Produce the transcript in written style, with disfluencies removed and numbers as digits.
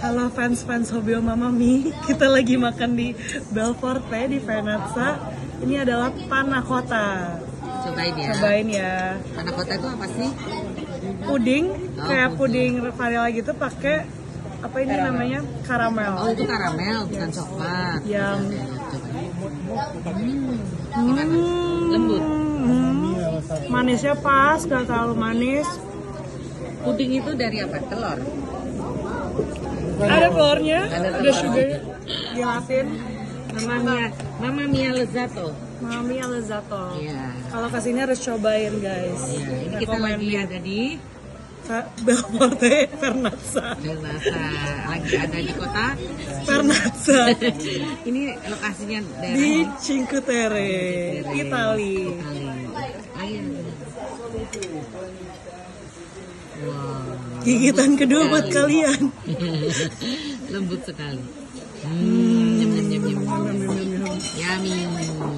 Halo fans Hobio Mamma Mie, kita lagi makan di Belforte di Venezia. Ini adalah panna cotta. Cobain ya. Cobain ya. Panna cotta itu apa sih? Puding, kayak puding vanilla gitu pakai apa ini namanya? Karamel. Oh itu karamel, bukan coklat. Yang Lembut. Manisnya pas, gak terlalu manis. Puding itu dari apa? Telur. Ada telurnya, Ada ada sugar, gelatin. Mama Mia Lezzato. Mami Alezzato. Iya. Kalau kesini harus cobain guys. Iya, ini kita lagi ada di Belforte Vernazza. Lagi ada di kota Vernazza. Ini lokasinya daerah Di Cinque Terre, Itali. Wow. Gigitan kedua buat kalian. Lembut sekali.